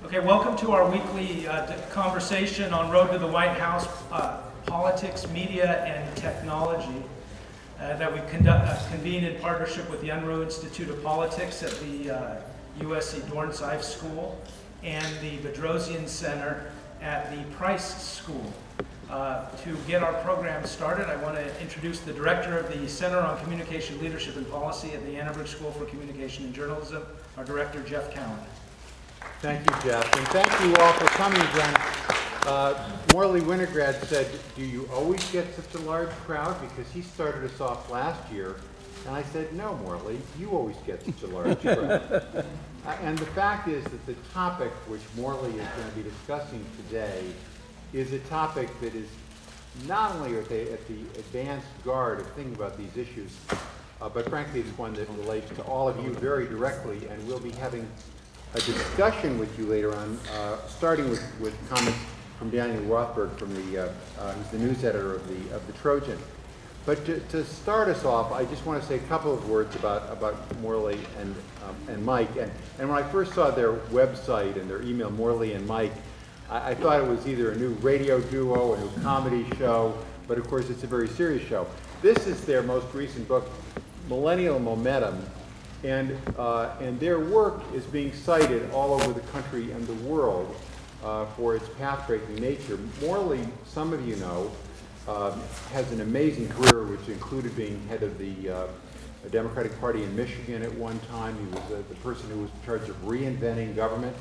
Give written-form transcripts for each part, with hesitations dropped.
Okay, welcome to our weekly conversation on Road to the White House, politics, media, and technology that we convened in partnership with the Unruh Institute of Politics at the USC Dornsife School and the Bedrosian Center at the Price School. To get our program started, I want to introduce the director of the Center on Communication Leadership and Policy at the Annenberg School for Communication and Journalism, our director, Geoff Cowan. Thank you, Jeff, and thank you all for coming again. Morley Winograd said, do you always get such a large crowd? Because he started us off last year, and I said, no, Morley, you always get such a large crowd. And the fact is that the topic which Morley is going to be discussing today is a topic that is not only at the advanced guard of thinking about these issues, but frankly it's one that relates to all of you very directly, and we'll be having a discussion with you later on, starting with comments from Daniel Rothberg, from who's the news editor of the Trojan. But to start us off, I just want to say a couple of words about Morley and Mike. And when I first saw their website and their email, Morley and Mike, I thought it was either a new radio duo, a new comedy show, but of course it's a very serious show. This is their most recent book, Millennial Momentum. And their work is being cited all over the country and the world for its path-breaking nature. Morley, some of you know, has an amazing career, which included being head of the Democratic Party in Michigan at one time. He was the person who was in charge of reinventing government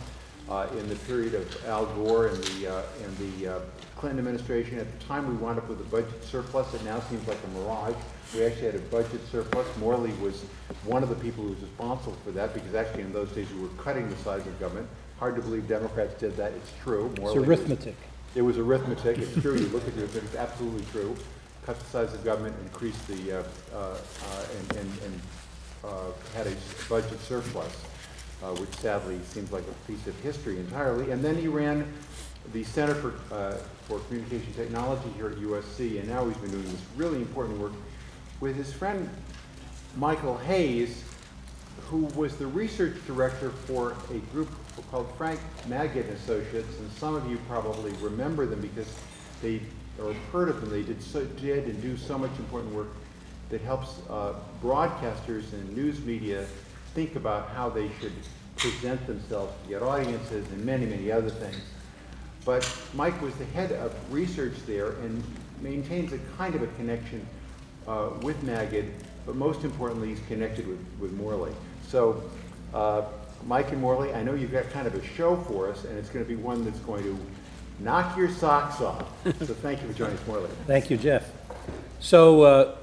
in the period of Al Gore and the Clinton administration. At the time, we wound up with a budget surplus. It now seems like a mirage. We actually had a budget surplus. Morley was one of the people who was responsible for that, because actually in those days we were cutting the size of government. Hard to believe Democrats did that. It's true. Morley it's arithmetic. It was arithmetic. It's true. You look at it, it's absolutely true. Cut the size of government, increase the had a budget surplus, which sadly seems like a piece of history entirely. And then he ran the Center for Communication Technology here at USC, and now he's been doing this really important work with his friend Michael Hais, who was the research director for a group called Frank Magid Associates, and some of you probably remember them because they, or heard of them, they did and do so much important work that helps broadcasters and news media think about how they should present themselves to get audiences and many, many other things. But Mike was the head of research there and maintains a kind of a connection with Magid, but most importantly, he's connected with Morley. So, Mike and Morley, I know you've got kind of a show for us, and it's going to be one that's going to knock your socks off. So thank you for joining us, Morley. Thank you, Jeff. So,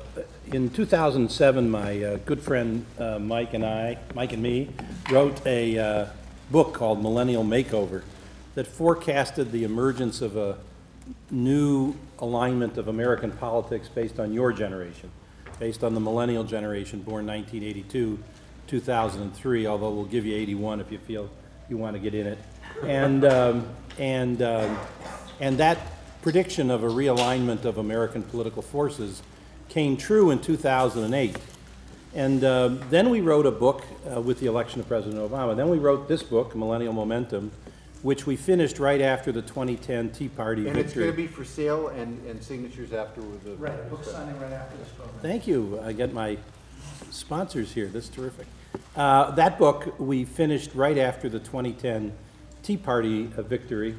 in 2007, my good friend Mike and me, wrote a book called Millennial Makeover that forecasted the emergence of a new alignment of American politics based on your generation, based on the millennial generation born 1982, 2003, although we'll give you 81 if you feel you want to get in it. And that prediction of a realignment of American political forces came true in 2008. And then we wrote a book with the election of President Obama. Then we wrote this book, Millennial Momentum, which we finished right after the 2010 Tea Party victory. And it's going to be for sale and signatures after with the... Right, book signing right after this program. Thank you. I get my sponsors here. That's terrific. That book we finished right after the 2010 Tea Party victory.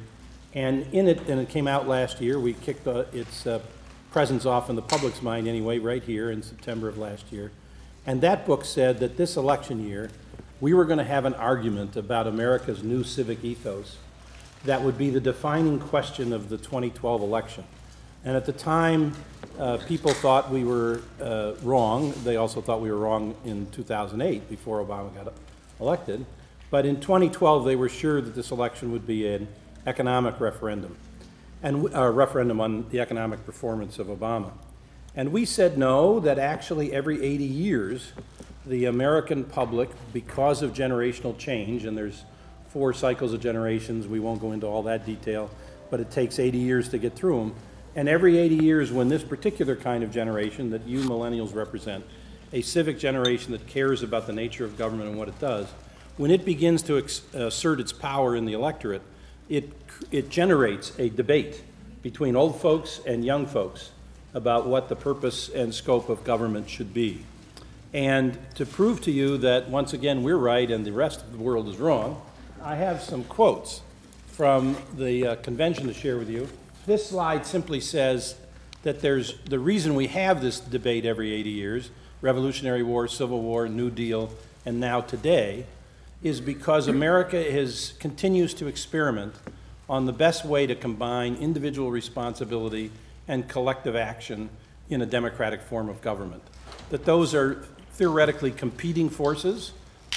And in it, and it came out last year, we kicked its presence off in the public's mind anyway, right here in September of last year. And that book said that this election year, we were going to have an argument about America's new civic ethos that would be the defining question of the 2012 election. And at the time, people thought we were wrong. They also thought we were wrong in 2008, before Obama got elected. But in 2012, they were sure that this election would be an economic referendum, and a referendum on the economic performance of Obama. And we said no, that actually every 80 years, the American public, because of generational change, and there's 4 cycles of generations, we won't go into all that detail, but it takes 80 years to get through them. And every 80 years, when this particular kind of generation that you millennials represent, a civic generation that cares about the nature of government and what it does, when it begins to assert its power in the electorate, it generates a debate between old folks and young folks about what the purpose and scope of government should be. And to prove to you that, once again, we're right and the rest of the world is wrong, I have some quotes from the convention to share with you. This slide simply says that the reason we have this debate every 80 years, Revolutionary War, Civil War, New Deal, and now today, is because America continues to experiment on the best way to combine individual responsibility and collective action in a democratic form of government. That those are theoretically competing forces.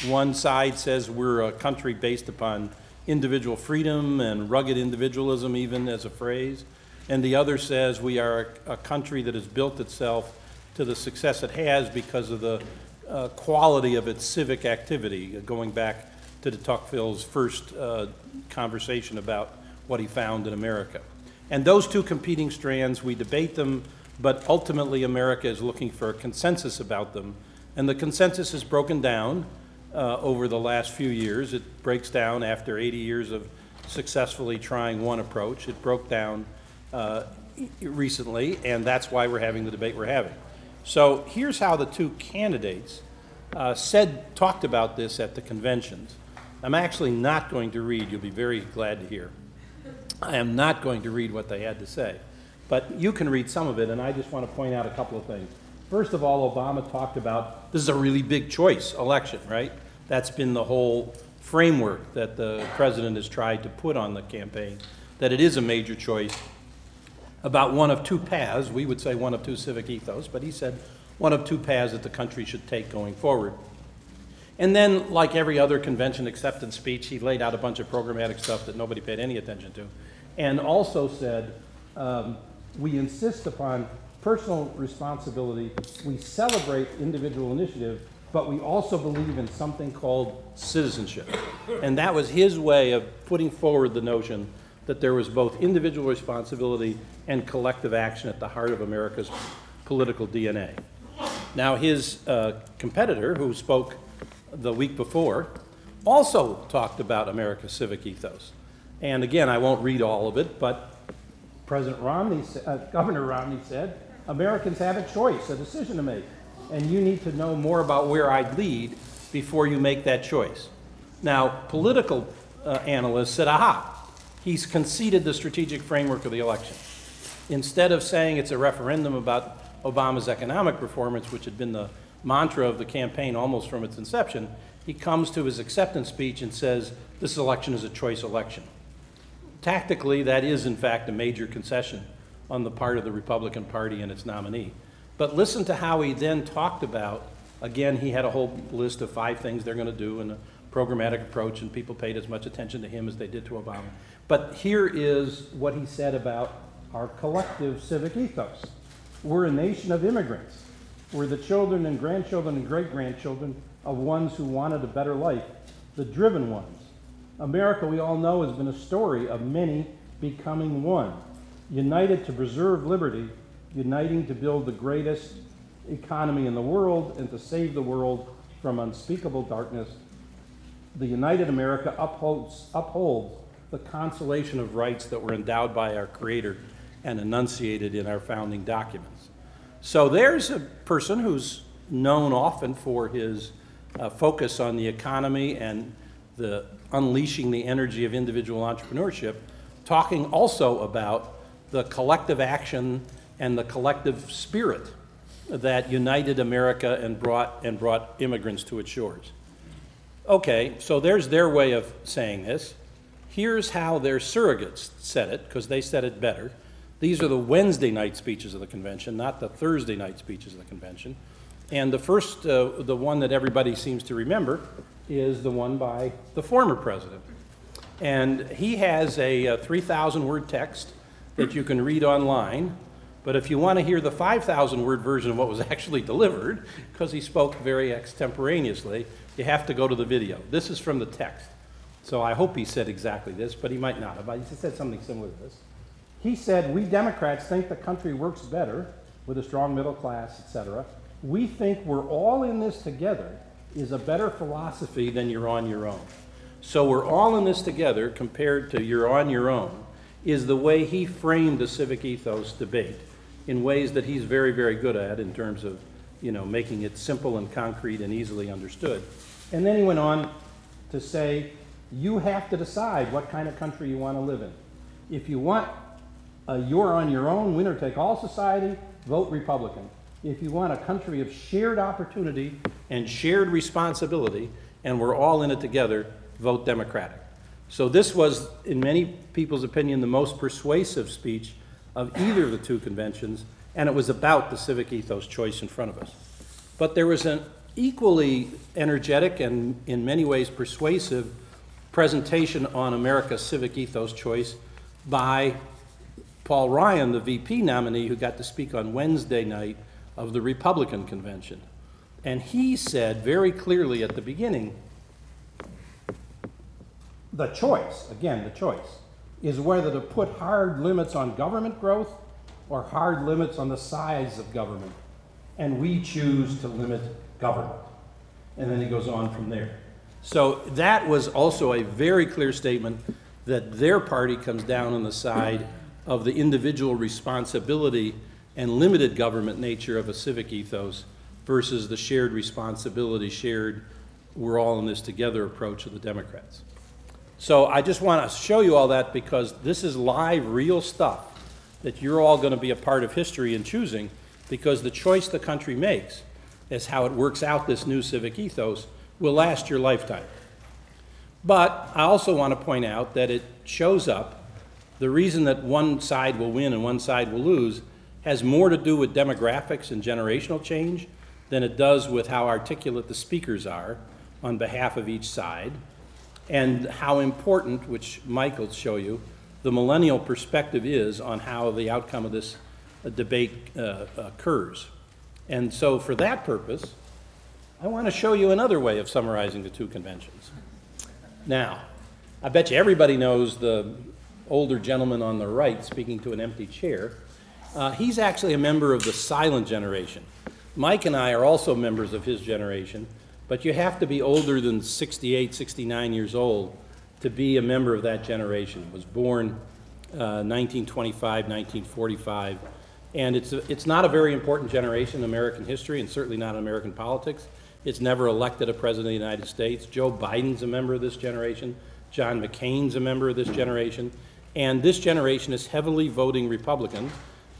One side says we're a country based upon individual freedom and rugged individualism, even as a phrase, and the other says we are a country that has built itself to the success it has because of the quality of its civic activity, going back to de Tocqueville's first conversation about what he found in America. And those two competing strands, we debate them, but ultimately America is looking for a consensus about them. And the consensus is broken down over the last few years. It breaks down after 80 years of successfully trying one approach. It broke down recently, and that's why we're having the debate we're having. So here's how the two candidates talked about this at the conventions. I'm actually not going to read, you'll be very glad to hear. I am not going to read what they had to say, but you can read some of it, and I just want to point out a couple of things. First of all, Obama talked about this is a really big choice election, right? That's been the whole framework that the president has tried to put on the campaign, that it is a major choice about one of two paths. We would say one of two civic ethos, but he said one of two paths that the country should take going forward. And then, like every other convention acceptance speech, he laid out a bunch of programmatic stuff that nobody paid any attention to, and also said, we insist upon personal responsibility, we celebrate individual initiative, but we also believe in something called citizenship. And that was his way of putting forward the notion that there was both individual responsibility and collective action at the heart of America's political DNA. Now, his competitor, who spoke the week before, also talked about America's civic ethos. And again, I won't read all of it, but Governor Romney said, Americans have a choice, a decision to make, and you need to know more about where I'd lead before you make that choice. Now, political analysts said, aha, he's conceded the strategic framework of the election. Instead of saying it's a referendum about Obama's economic performance, which had been the mantra of the campaign almost from its inception, he comes to his acceptance speech and says, this election is a choice election. Tactically, that is, in fact, a major concession on the part of the Republican Party and its nominee. But listen to how he then talked about, again, he had a whole list of 5 things they're going to do in a programmatic approach, and people paid as much attention to him as they did to Obama. But here is what he said about our collective civic ethos. We're a nation of immigrants. We're the children and grandchildren and great-grandchildren of ones who wanted a better life, the driven ones. America, we all know, has been a story of many becoming one, united to preserve liberty, uniting to build the greatest economy in the world and to save the world from unspeakable darkness. The united America upholds the consolation of rights that were endowed by our Creator and enunciated in our founding documents. So there's a person who's known often for his focus on the economy and the unleashing the energy of individual entrepreneurship, talking also about the collective action and the collective spirit that united America and brought immigrants to its shores. Okay, so there's their way of saying this. Here's how their surrogates said it, because they said it better. These are the Wednesday night speeches of the convention, not the Thursday night speeches of the convention. And the first, the one that everybody seems to remember, is the one by the former president. And he has a 3,000-word text that you can read online. But if you want to hear the 5,000-word version of what was actually delivered, because he spoke very extemporaneously, you have to go to the video. This is from the text. So I hope he said exactly this, but he might not have. He said something similar to this. He said, we Democrats think the country works better with a strong middle class, etc. We think we're all in this together is a better philosophy than you're on your own. So we're all in this together compared to you're on your own is the way he framed the civic ethos debate in ways that he's very, very good at in terms of, you know, making it simple and concrete and easily understood. And then he went on to say, you have to decide what kind of country you want to live in. If you want a you're on your own, winner-take-all society, vote Republican. If you want a country of shared opportunity and shared responsibility, and we're all in it together, vote Democratic. So this was, in many people's opinion, the most persuasive speech of either of the two conventions, and it was about the civic ethos choice in front of us. But there was an equally energetic and in many ways persuasive presentation on America's civic ethos choice by Paul Ryan, the VP nominee, who got to speak on Wednesday night of the Republican convention. And he said very clearly at the beginning, the choice, again, the choice, is whether to put hard limits on government growth or hard limits on the size of government. And we choose to limit government. And then he goes on from there. So that was also a very clear statement that their party comes down on the side of the individual responsibility and limited government nature of a civic ethos versus the shared responsibility, shared we're all in this together approach of the Democrats. So I just want to show you all that because this is live, real stuff that you're all going to be a part of history in choosing, because the choice the country makes as how it works out this new civic ethos will last your lifetime. But I also want to point out that it shows up, the reason that one side will win and one side will lose has more to do with demographics and generational change than it does with how articulate the speakers are on behalf of each side, and how important, which Mike will show you, the millennial perspective is on how the outcome of this debate occurs. And so for that purpose, I want to show you another way of summarizing the two conventions. Now, I bet you everybody knows the older gentleman on the right speaking to an empty chair. He's actually a member of the silent generation. Mike and I are also members of his generation, but you have to be older than 68, 69 years old to be a member of that generation. Was born 1925, 1945, and it's not a very important generation in American history, and certainly not in American politics. It's never elected a president of the United States. Joe Biden's a member of this generation. John McCain's a member of this generation. And this generation is heavily voting Republican.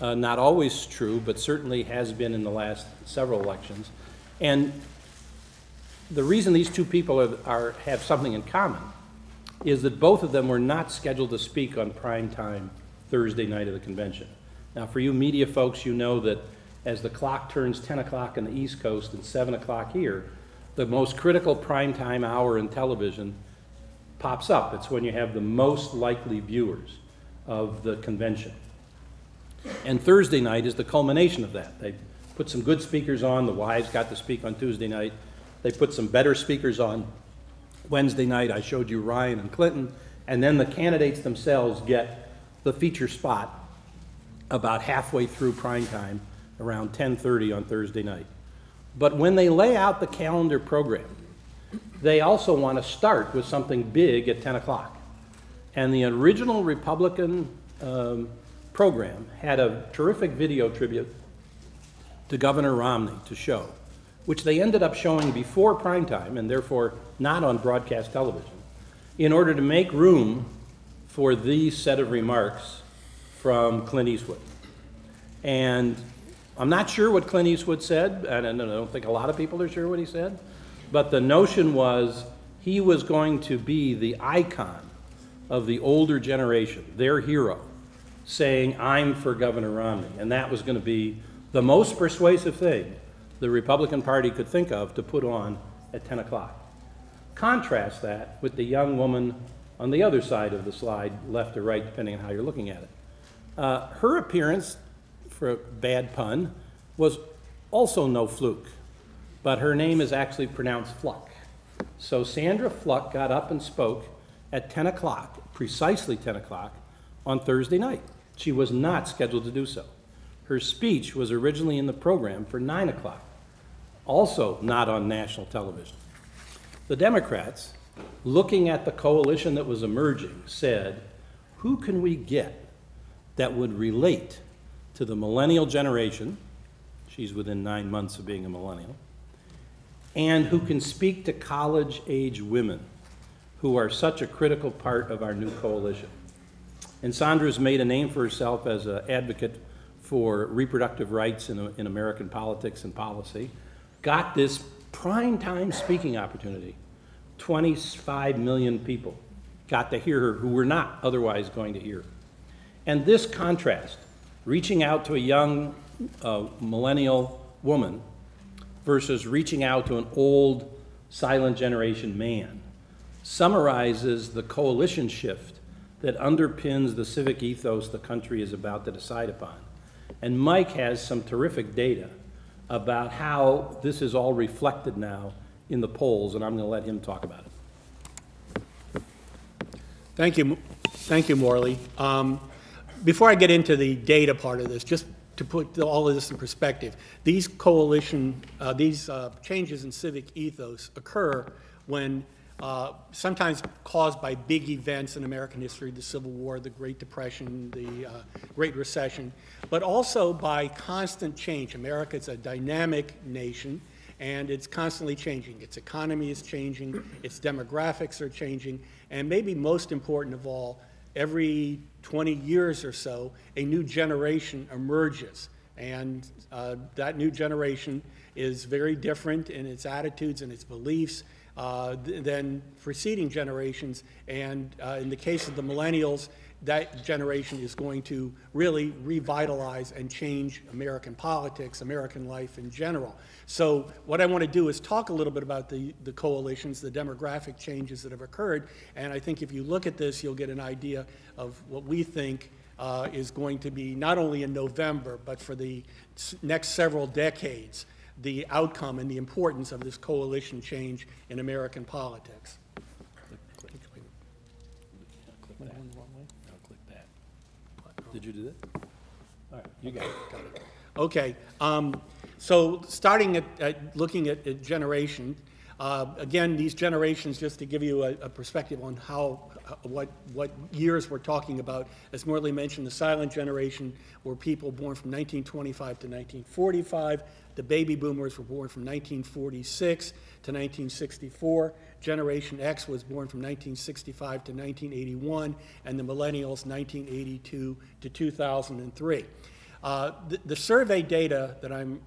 Not always true, but certainly has been in the last several elections. And the reason these two people have something in common is that both of them were not scheduled to speak on prime time Thursday night of the convention. Now, for you media folks, you know that as the clock turns 10 o'clock on the East Coast and 7 o'clock here, the most critical primetime hour in television pops up. It's when you have the most likely viewers of the convention. And Thursday night is the culmination of that. They put some good speakers on. The wives got to speak on Tuesday night. They put some better speakers on Wednesday night. I showed you Ryan and Clinton. And then the candidates themselves get the feature spot about halfway through prime time, around 10:30 on Thursday night. But when they lay out the calendar program, they also want to start with something big at 10 o'clock. And the original Republican program had a terrific video tribute to Governor Romney to show, which they ended up showing before prime time and therefore not on broadcast television, in order to make room for these set of remarks from Clint Eastwood. And I'm not sure what Clint Eastwood said, and I don't think a lot of people are sure what he said, but the notion was he was going to be the icon of the older generation, their hero, saying, I'm for Governor Romney. And that was going to be the most persuasive thing the Republican Party could think of to put on at 10 o'clock. Contrast that with the young woman on the other side of the slide, left or right, depending on how you're looking at it. Her appearance, for a bad pun, was also no fluke, but her name is actually pronounced Fluck. So Sandra Fluck got up and spoke at 10 o'clock, precisely 10 o'clock, on Thursday night. She was not scheduled to do so. Her speech was originally in the program for 9 o'clock also not on national television. The Democrats, looking at the coalition that was emerging, said, who can we get that would relate to the millennial generation, she's within 9 months of being a millennial, and who can speak to college-age women who are such a critical part of our new coalition. And Sandra's made a name for herself as an advocate for reproductive rights in American politics and policy, got this prime time speaking opportunity. 25 million people got to hear her who were not otherwise going to hear. And this contrast, reaching out to a young millennial woman versus reaching out to an old silent generation man, summarizes the coalition shift that underpins the civic ethos the country is about to decide upon. And Mike has some terrific data about how this is all reflected now in the polls, and I'm going to let him talk about it. Thank you, Morley. Before I get into the data part of this, just to put all of this in perspective, these changes in civic ethos occur when sometimes caused by big events in American history, the Civil War, the Great Depression, the Great Recession, but also by constant change. America is a dynamic nation, and it's constantly changing. Its economy is changing, its demographics are changing, and maybe most important of all, every 20 years or so, a new generation emerges. And that new generation is very different in its attitudes and its beliefs than preceding generations. And in the case of the millennials, that generation is going to really revitalize and change American politics, American life in general. So what I want to do is talk a little bit about the coalitions, the demographic changes that have occurred, and I think if you look at this, you'll get an idea of what we think is going to be, not only in November, but for the next several decades, the outcome and the importance of this coalition change in American politics. Did you do that? All right, you got it. Okay, so starting at looking at generation, again, these generations, just to give you a perspective on what years we're talking about, as Morley mentioned, the silent generation were people born from 1925 to 1945. The baby boomers were born from 1946 to 1964. Generation X was born from 1965 to 1981, and the millennials 1982 to 2003. The survey data that I'm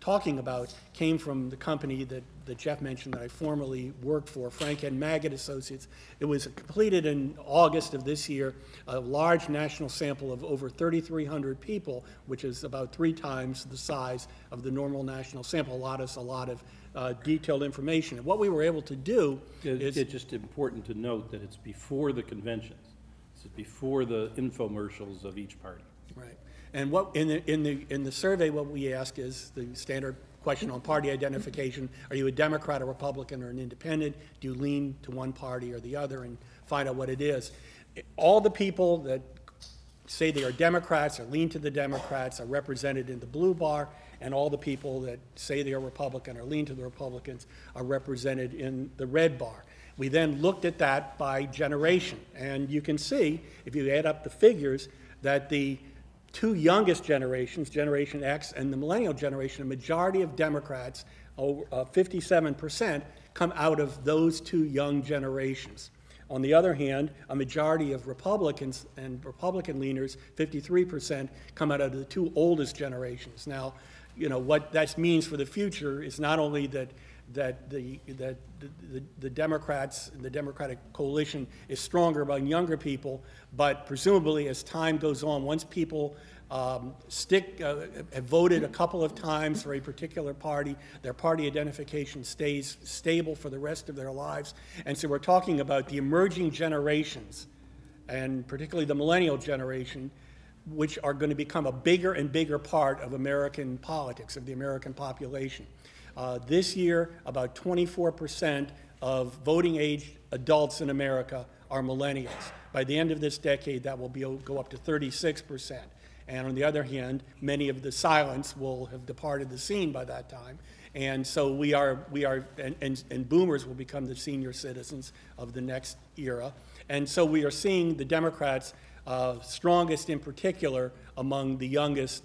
talking about came from the company that Jeff mentioned that I formerly worked for, Frank and Maggot Associates. It was completed in August of this year, a large national sample of over 3,300 people, which is about 3 times the size of the normal national sample. A lot of detailed information. And what we were able to do is... It's just important to note that it's before the conventions. It's before the infomercials of each party. Right. And what in the survey, what we ask is the standard question on party identification. Are you a Democrat, a Republican, or an independent? Do you lean to one party or the other, and find out what it is? All the people that say they are Democrats or lean to the Democrats are represented in the blue bar, and all the people that say they are Republican or lean to the Republicans are represented in the red bar. We then looked at that by generation, and you can see, if you add up the figures, that the 2 youngest generations, Generation X and the Millennial generation, a majority of Democrats, 57%, come out of those 2 young generations. On the other hand, a majority of Republicans and Republican leaners, 53%, come out of the 2 oldest generations. Now, you know, what that means for the future is not only that the Democrats and the Democratic coalition is stronger among younger people, but presumably as time goes on, once people have voted a couple of times for a particular party, their party identification stays stable for the rest of their lives. And so we're talking about the emerging generations, and particularly the millennial generation, which are going to become a bigger and bigger part of American politics, of the American population. This year, about 24% of voting-age adults in America are millennials. By the end of this decade, that will go up to 36%. And on the other hand, many of the silents will have departed the scene by that time. And so and boomers will become the senior citizens of the next era. And so we are seeing the Democrats strongest in particular among the youngest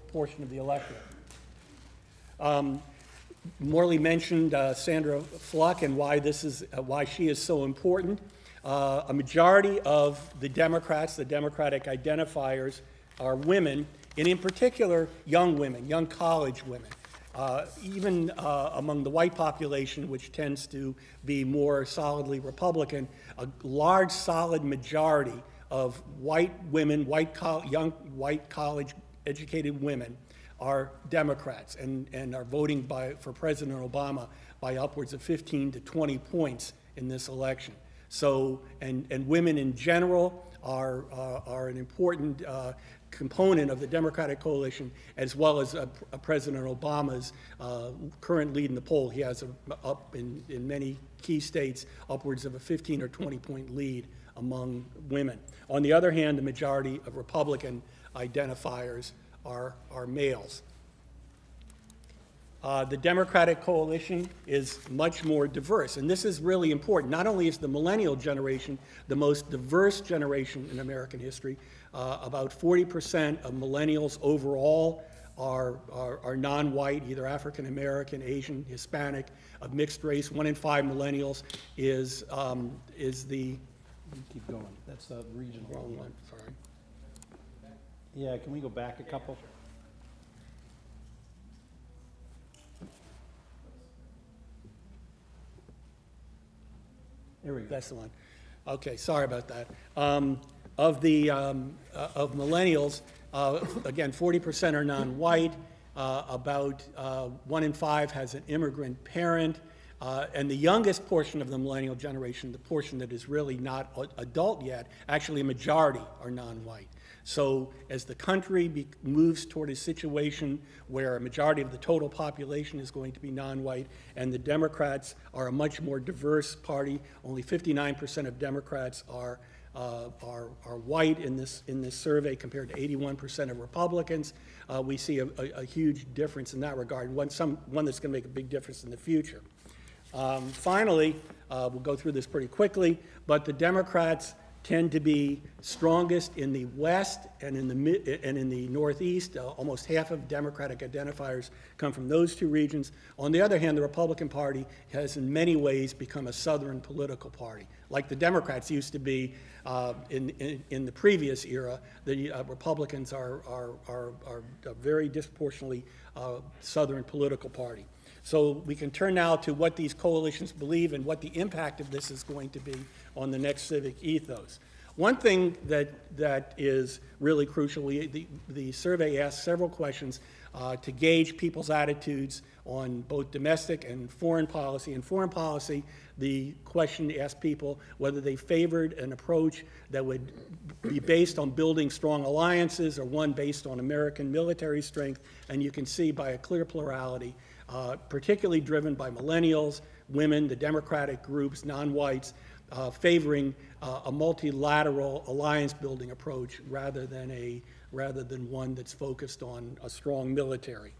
portion of the electorate. Morley mentioned Sandra Fluck and why she is so important. A majority of the Democrats, the Democratic identifiers, are women, and in particular, young women, young college women. Even among the white population, which tends to be more solidly Republican, a large, solid majority of white women, young white college-educated women are Democrats and are voting for President Obama by upwards of 15 to 20 points in this election. So, and women in general are an important component of the Democratic coalition, as well as President Obama's current lead in the poll. He has up in many key states upwards of a 15 or 20 point lead among women. On the other hand, the majority of Republican identifiers are males. The Democratic coalition is much more diverse, and this is really important. Not only is the millennial generation the most diverse generation in American history, about 40% of millennials overall are non-white, either African American, Asian, Hispanic, of mixed race. 1 in 5 millennials is the Keep going. That's the regional wrong one. one. Sorry. Yeah, can we go back a couple? There we go. That's the one. Okay, sorry about that. Of millennials, again, 40% are non-white. About 1 in 5 has an immigrant parent. And the youngest portion of the millennial generation, the portion that is really not adult yet, actually a majority are non-white. So as the country moves toward a situation where a majority of the total population is going to be non-white, and the Democrats are a much more diverse party, only 59% of Democrats are white in this survey compared to 81% of Republicans. We see a huge difference in that regard, one that's going to make a big difference in the future. Finally, we'll go through this pretty quickly, but the Democrats tend to be strongest in the West and in the Northeast. Almost half of Democratic identifiers come from those two regions. On the other hand, the Republican Party has in many ways become a Southern political party. Like the Democrats used to be in the previous era, the Republicans are a very disproportionately Southern political party. So we can turn now to what these coalitions believe and what the impact of this is going to be on the next civic ethos. One thing that is really crucial, the survey asks several questions to gauge people's attitudes on both domestic and foreign policy. In foreign policy, the question asked people whether they favored an approach that would be based on building strong alliances or one based on American military strength, and you can see by a clear plurality, particularly driven by millennials, women, the Democratic groups, non-whites, favoring a multilateral alliance-building approach rather than one that's focused on a strong military.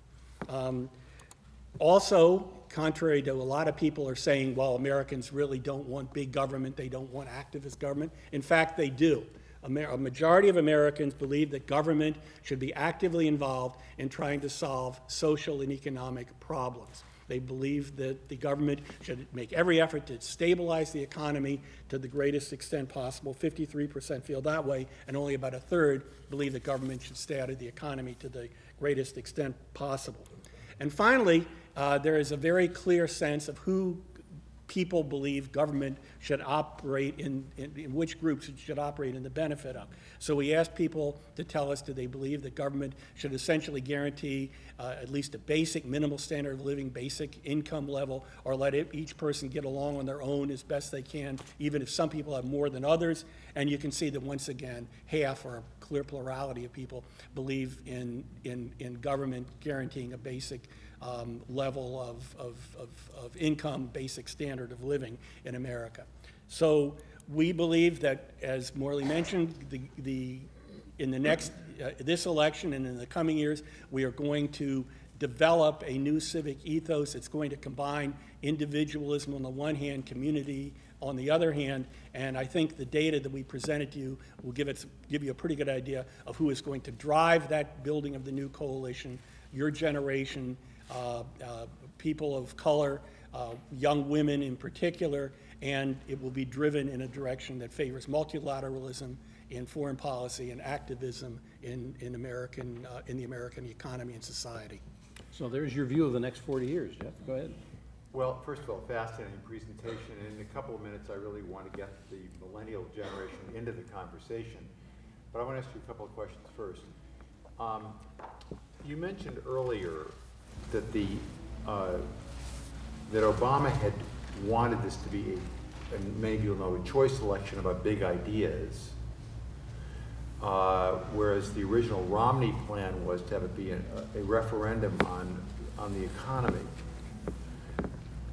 Also, contrary to a lot of people are saying, well, Americans really don't want big government, they don't want activist government. In fact, they do. A majority of Americans believe that government should be actively involved in trying to solve social and economic problems. They believe that the government should make every effort to stabilize the economy to the greatest extent possible. 53% feel that way, and only about a third believe that government should stay out of the economy to the greatest extent possible. And finally, there is a very clear sense of who people believe government should operate in which groups it should operate in the benefit of. So we asked people to tell us, do they believe that government should essentially guarantee at least a basic minimal standard of living, basic income level, or let each person get along on their own as best they can, even if some people have more than others. And you can see that once again, half or a clear plurality of people believe in government guaranteeing a basic level of income, basic standard of living in America. So we believe that, as Morley mentioned, the in the next, this election and in the coming years, we are going to develop a new civic ethos. It's going to combine individualism on the one hand, community on the other hand, and I think the data that we presented to you will give you a pretty good idea of who is going to drive that building of the new coalition, your generation, people of color, young women in particular, and it will be driven in a direction that favors multilateralism in foreign policy and activism in the American economy and society. So there's your view of the next 40 years, Jeff. Go ahead. Well, first of all, fascinating presentation, and in a couple of minutes I really want to get the millennial generation into the conversation. But I want to ask you a couple of questions first. You mentioned earlier that that Obama had wanted this to be and maybe you'll know, a choice election about big ideas, whereas the original Romney plan was to have it be a referendum on the economy.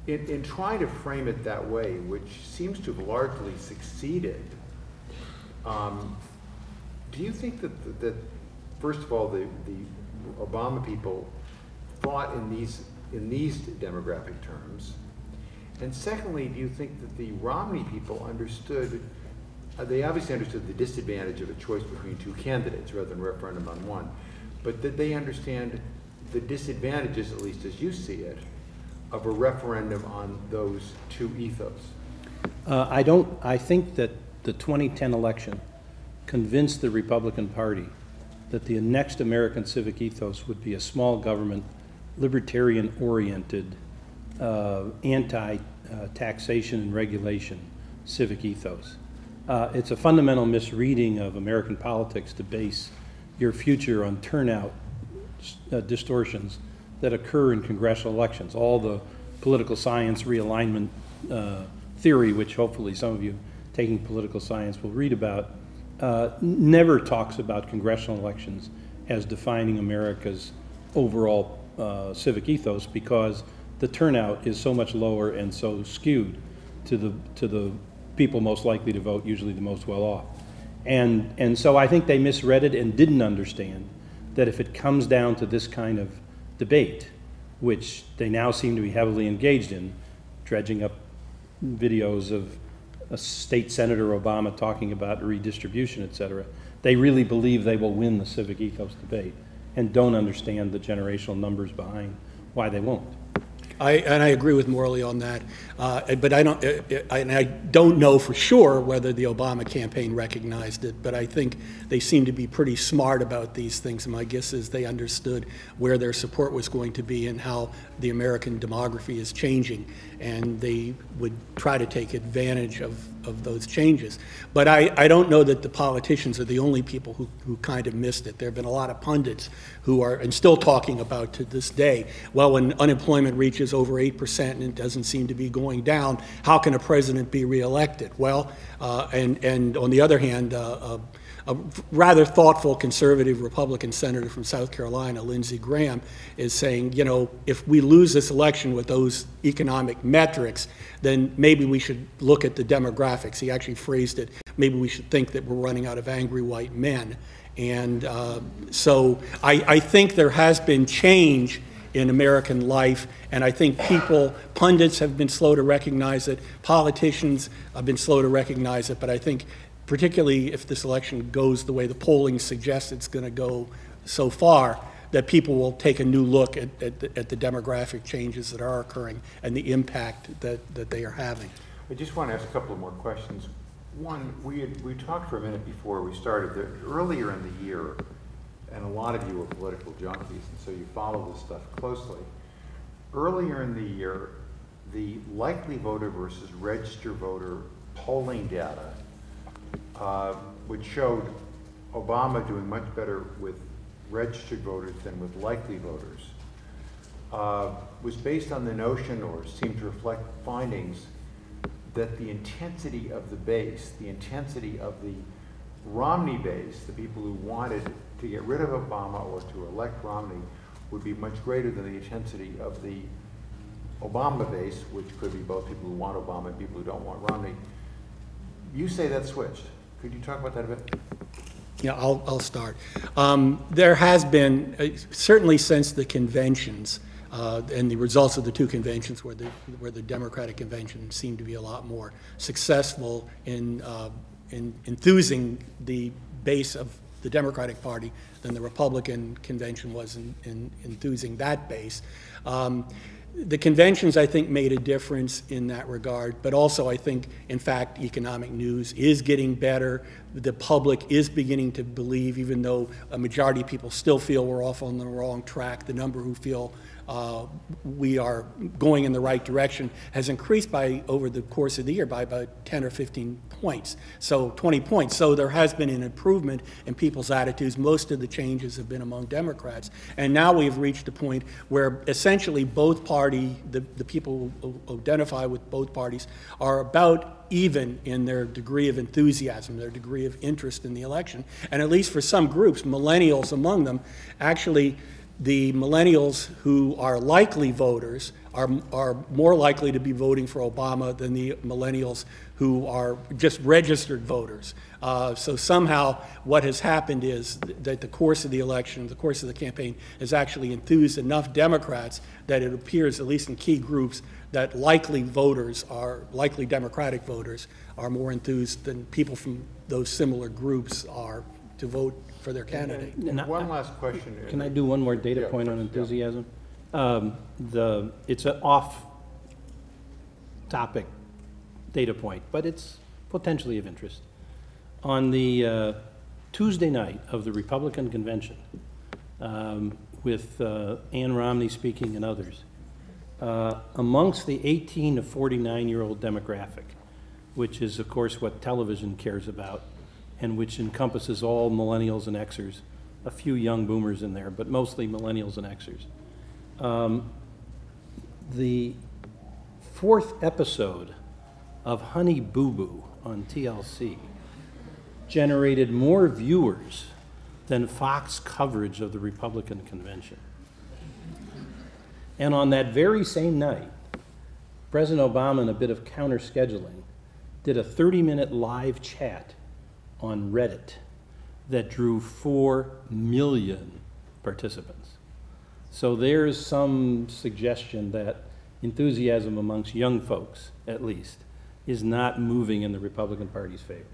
In trying to frame it that way, which seems to have largely succeeded, do you think that first of all, the Obama people thought in these demographic terms? And secondly, do you think that the Romney people understood, they obviously understood the disadvantage of a choice between two candidates rather than referendum on one, but did they understand the disadvantages, at least as you see it, of a referendum on those two ethos? I think that the 2010 election convinced the Republican Party that the next American civic ethos would be a small government, libertarian-oriented, anti-taxation and regulation civic ethos. It's a fundamental misreading of American politics to base your future on turnout distortions that occur in congressional elections. All the political science realignment theory, which hopefully some of you taking political science will read about, never talks about congressional elections as defining America's overall civic ethos, because the turnout is so much lower and so skewed to the people most likely to vote, usually the most well off. And so I think they misread it and didn't understand that if it comes down to this kind of debate, which they now seem to be heavily engaged in, dredging up videos of a state Senator Obama talking about redistribution, et cetera, they really believe they will win the civic ethos debate and don't understand the generational numbers behind why they won't. I agree with Morley on that, but I don't know for sure whether the Obama campaign recognized it, but I think they seem to be pretty smart about these things, and my guess is they understood where their support was going to be and how the American demography is changing, and they would try to take advantage of those changes. But I don't know that the politicians are the only people who kind of missed it. There have been a lot of pundits who are, and still talking about to this day, well, when unemployment reaches over 8% and it doesn't seem to be going down, how can a president be reelected? Well, and on the other hand, a rather thoughtful conservative Republican senator from South Carolina, Lindsey Graham, is saying, you know, if we lose this election with those economic metrics, then maybe we should look at the demographics. He actually phrased it, maybe we should think that we're running out of angry white men. And so I think there has been change in American life, and I think pundits have been slow to recognize it, politicians have been slow to recognize it, but I think particularly if this election goes the way the polling suggests it's going to go so far, that people will take a new look at the demographic changes that are occurring and the impact that they are having. I just want to ask a couple of more questions. One, we talked for a minute before we started that earlier in the year, and a lot of you are political junkies, and so you follow this stuff closely. Earlier in the year, the likely voter versus registered voter polling data, which showed Obama doing much better with registered voters than with likely voters, was based on the notion, or seemed to reflect findings, that the intensity of the base, the intensity of the Romney base, the people who wanted to get rid of Obama or to elect Romney, would be much greater than the intensity of the Obama base, which could be both people who want Obama and people who don't want Romney. You say that switched. Could you talk about that a bit? Yeah, I'll start. There has been, certainly since the conventions, and the results of the two conventions where the Democratic convention seemed to be a lot more successful in enthusing the base of the Democratic Party than the Republican convention was in enthusing that base. The conventions, I think, made a difference in that regard, but also I think, in fact, economic news is getting better. The public is beginning to believe, even though a majority of people still feel we're off on the wrong track, the number who feel we are going in the right direction has increased by, over the course of the year, by about 10 or 15 points, so 20 points. So there has been an improvement in people's attitudes. Most of the changes have been among Democrats. And now we've reached a point where essentially both party, the people who identify with both parties are about even in their degree of enthusiasm, their degree of interest in the election. And at least for some groups, millennials among them, actually the millennials who are likely voters are more likely to be voting for Obama than the millennials who are just registered voters. So somehow what has happened is that the course of the election, the course of the campaign, has actually enthused enough Democrats that it appears, at least in key groups, that likely voters are, likely Democratic voters, are more enthused than people from those similar groups are to vote for their candidate. And one last question. Can I do one more data point on enthusiasm? It's an off-topic data point, but it's potentially of interest. On the Tuesday night of the Republican convention, with Ann Romney speaking and others, amongst the 18 to 49-year-old demographic, which is, of course, what television cares about, and which encompasses all millennials and Xers, a few young boomers in there, but mostly millennials and Xers. The fourth episode of Honey Boo Boo on TLC generated more viewers than Fox coverage of the Republican convention. And on that very same night, President Obama, in a bit of counter-scheduling, did a 30-minute live chat on Reddit that drew 4 million participants. So there's some suggestion that enthusiasm amongst young folks, at least, is not moving in the Republican Party's favor.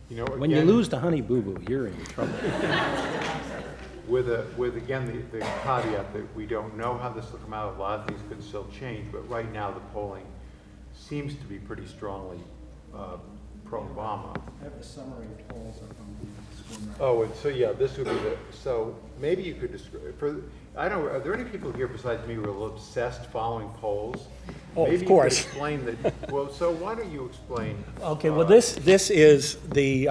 You know, When you lose to Honey Boo Boo, you're in trouble. With again, the caveat that we don't know how this will come out. A lot of things could still change, but right now the polling seems to be pretty strongly pro-Obama. I have the summary of polls up on the screen right now. Oh, and so yeah, this would be the, so maybe you could describe, I don't know, are there any people here besides me who are a little obsessed following polls? Oh, maybe of course. You could explain that, well, so why don't you explain? Okay, well, this is the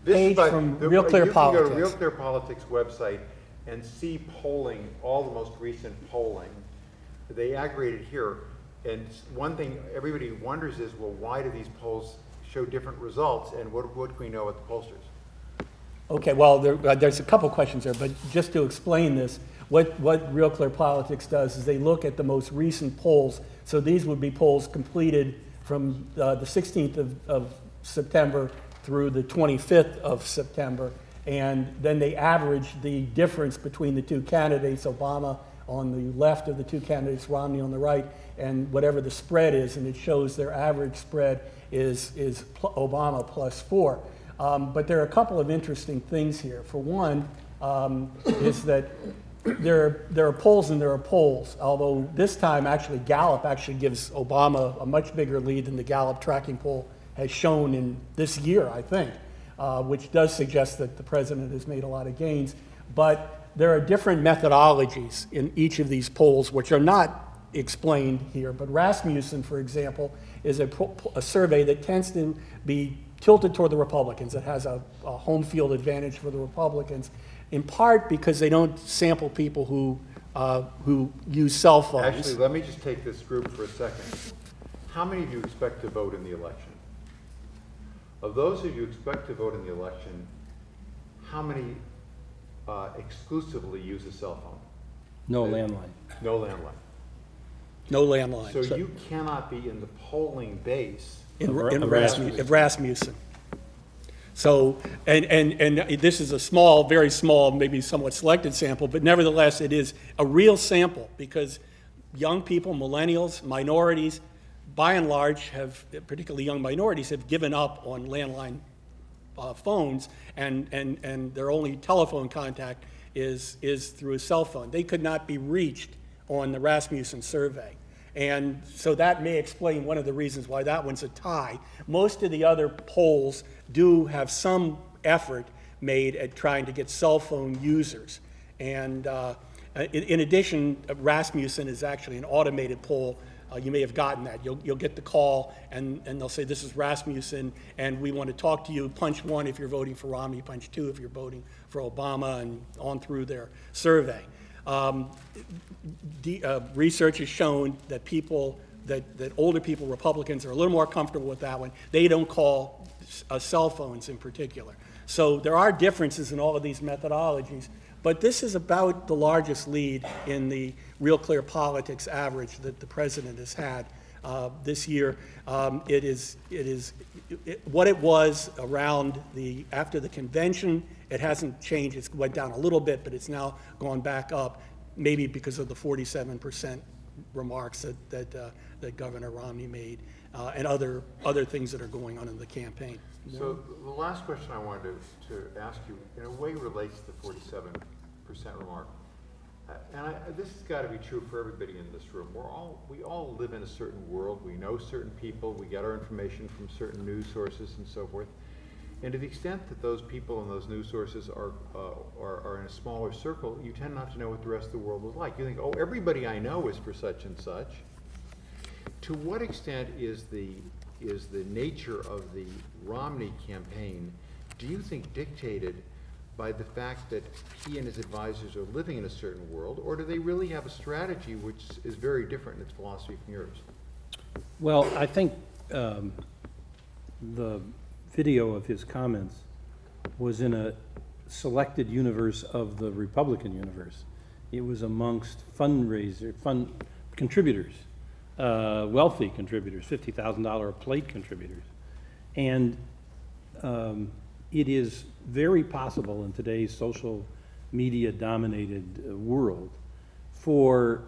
page from Real Clear Politics. You can go to Real Clear Politics website and see polling, all the most recent polling. They aggregated here. And one thing everybody wonders is, well, why do these polls show different results, and what can we know at the pollsters? Okay, well, there's a couple questions there, but just to explain this, what Real Clear Politics does is they look at the most recent polls. So these would be polls completed from the 16th of September through the 25th of September, and then they average the difference between the two candidates, Obama on the left of the two candidates, Romney on the right, and whatever the spread is, and it shows their average spread is Obama +4. But there are a couple of interesting things here. For one, is that there are polls and there are polls, although this time actually Gallup actually gives Obama a much bigger lead than the Gallup tracking poll has shown in this year, I think, which does suggest that the president has made a lot of gains. But there are different methodologies in each of these polls, which are not explained here. But Rasmussen, for example, is a survey that tends to be tilted toward the Republicans. It has a home field advantage for the Republicans, in part because they don't sample people who use cell phones. Actually, let me just take this group for a second. How many of you expect to vote in the election? Of those of you who expect to vote in the election, how many exclusively use a cell phone? No landline. No landline. No landline. So you cannot be in the polling base in Rasmussen. So, and this is a small, very small, maybe somewhat selected sample, but nevertheless, it is a real sample because young people, millennials, minorities, by and large, particularly young minorities, have given up on landline phones, and their only telephone contact is through a cell phone. They could not be reached on the Rasmussen survey. And so that may explain one of the reasons why that one's a tie. Most of the other polls do have some effort made at trying to get cell phone users. And in addition, Rasmussen is actually an automated poll. You may have gotten that. You'll get the call, and they'll say, this is Rasmussen, and we want to talk to you. Punch 1 if you're voting for Romney, punch 2 if you're voting for Obama, and on through their survey. Research has shown that that older people, Republicans, are a little more comfortable with that one. They don't call cell phones in particular. So there are differences in all of these methodologies, but this is about the largest lead in the Real Clear Politics average that the president has had this year. It is what it was around after the convention. It hasn't changed. It went down a little bit, but it's now gone back up, maybe because of the 47% remarks that Governor Romney made and other things that are going on in the campaign. So the last question I wanted to ask you, in a way, relates to the 47% remark. This has got to be true for everybody in this room. We all live in a certain world. We know certain people. We get our information from certain news sources and so forth. And to the extent that those people and those news sources are in a smaller circle, you tend not to know what the rest of the world is like. You think, oh, everybody I know is for such and such. To what extent is the nature of the Romney campaign, do you think, dictated by the fact that he and his advisors are living in a certain world, or do they really have a strategy which is very different in its philosophy from yours? Well, I think the video of his comments was in a selected universe of the Republican universe. It was amongst contributors, wealthy contributors, $50,000 a plate contributors. And it is very possible in today's social media dominated world for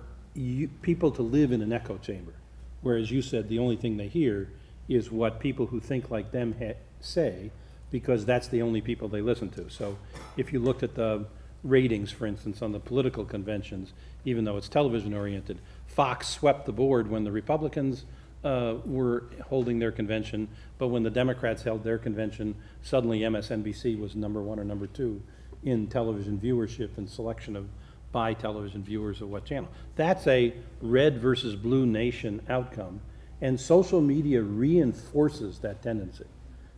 people to live in an echo chamber, whereas you said the only thing they hear is what people who think like them say, because that's the only people they listen to. So if you looked at the ratings, for instance, on the political conventions, even though it's television oriented, Fox swept the board when the Republicans were holding their convention, but when the Democrats held their convention, suddenly MSNBC was number 1 or number 2 in television viewership and selection of by television viewers of what channel. That's a red versus blue nation outcome, and social media reinforces that tendency.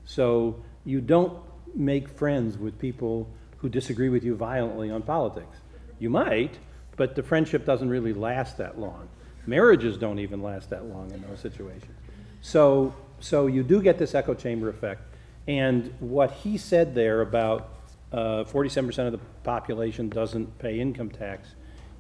So you don't make friends with people who disagree with you violently on politics. You might, but the friendship doesn't really last that long. Marriages don't even last that long in those situations. So you do get this echo chamber effect. And what he said there about 47% of the population doesn't pay income tax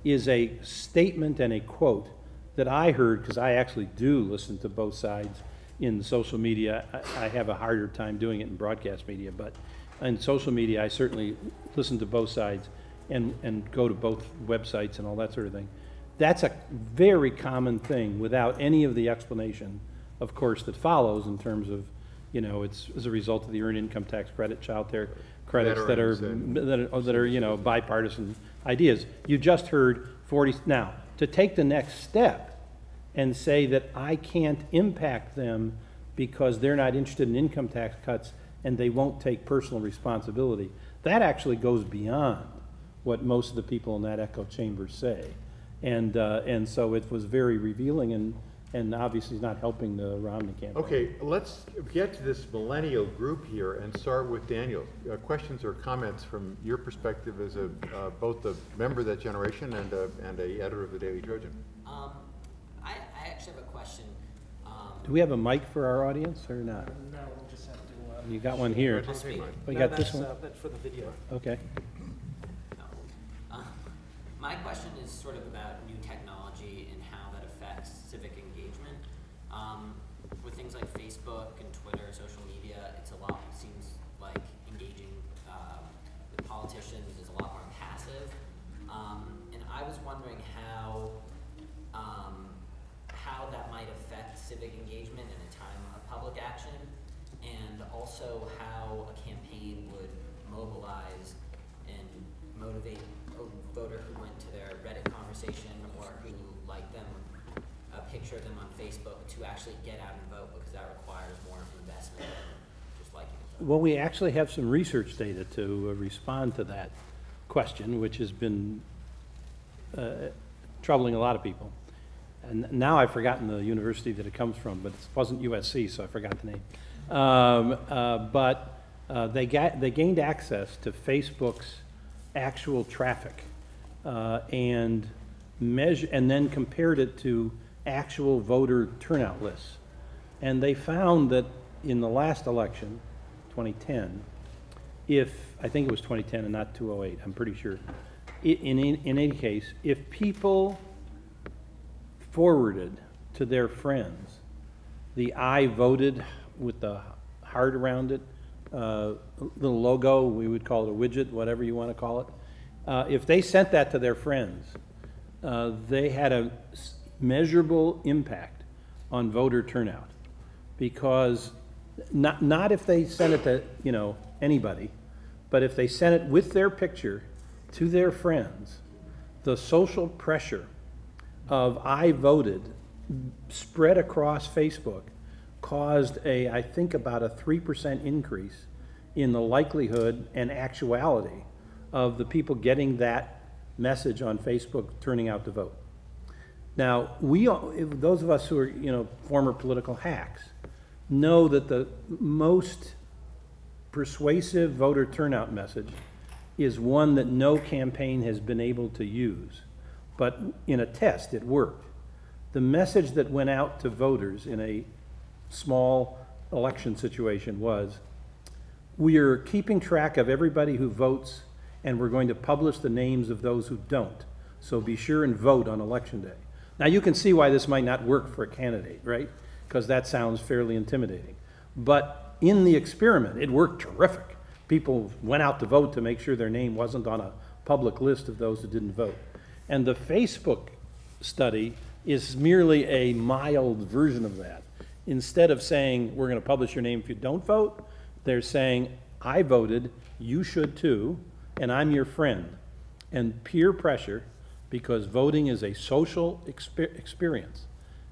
is a statement and a quote that I heard, because I actually do listen to both sides in social media. I have a harder time doing it in broadcast media, but in social media I certainly listen to both sides and go to both websites and all that sort of thing. That's a very common thing without any of the explanation, of course, that follows in terms of, you know, it's as a result of the earned income tax credit, child care credits that are you know, bipartisan ideas. You just heard 40. Now, to take the next step and say that I can't impact them because they're not interested in income tax cuts and they won't take personal responsibility, that actually goes beyond what most of the people in that echo chamber say. And so it was very revealing and obviously not helping the Romney campaign. Okay, let's get to this millennial group here and start with Daniel. Questions or comments from your perspective as both a member of that generation and a editor of the Daily Trojan? I actually have a question. Do we have a mic for our audience or not? No, we'll just have to. You got one here. We got this one? That's for the video. Okay. My question is sort of about new technology and how that affects civic engagement. With things like Facebook and Twitter, social media, it's a lot, it seems like like engaging with politicians is a lot more passive. And I was wondering how that might affect civic engagement in a time of public action, and also how a campaign would mobilize and motivate a voter who went to their Reddit conversation or who liked them, a picture of them on Facebook, to actually get out and vote, because that requires more investment than just liking it. Well, we actually have some research data to respond to that question, which has been troubling a lot of people. And now I've forgotten the university that it comes from, but it wasn't USC, so I forgot the name. They gained access to Facebook's actual traffic and then compared it to actual voter turnout lists. And they found that in the last election, 2010, I think it was 2010 and not 2008, I'm pretty sure, in any case, if people forwarded to their friends the I voted with the heart around it, little logo, we would call it a widget, whatever you want to call it. If they sent that to their friends, they had a measurable impact on voter turnout, because not if they sent it to anybody, but if they sent it with their picture to their friends, the social pressure of I voted spread across Facebook caused I think about a 3% increase in the likelihood and actuality of the people getting that message on Facebook turning out to vote. Now, those of us who are former political hacks know that the most persuasive voter turnout message is one that no campaign has been able to use. But in a test, it worked. The message that went out to voters in a small election situation was, we are keeping track of everybody who votes, and we're going to publish the names of those who don't. So be sure and vote on election day. Now you can see why this might not work for a candidate, right? Because that sounds fairly intimidating. But in the experiment, it worked terrific. People went out to vote to make sure their name wasn't on a public list of those who didn't vote. And the Facebook study is merely a mild version of that. Instead of saying, we're going to publish your name if you don't vote, they're saying, I voted, you should too, and I'm your friend. And peer pressure, because voting is a social experience,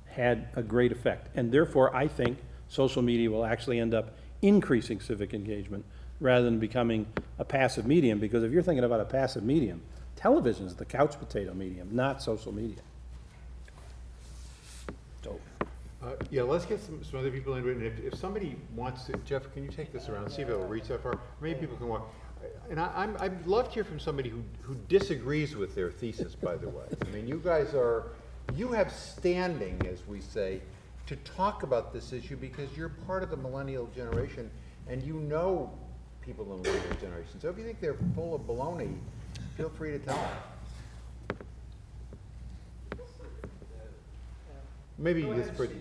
had a great effect. And therefore, I think social media will actually end up increasing civic engagement rather than becoming a passive medium, because if you're thinking about a passive medium, television is the couch potato medium, not social media. So. Yeah, let's get some other people in. If somebody wants to, Jeff, can you take this around, see if it will reach that far? Maybe people can walk. And I'd love to hear from somebody who disagrees with their thesis, by the way. I mean, you have standing, as we say, to talk about this issue because you're part of the millennial generation and you know people in the millennial generation. So if you think they're full of baloney, feel free to tell them. Maybe this pretty.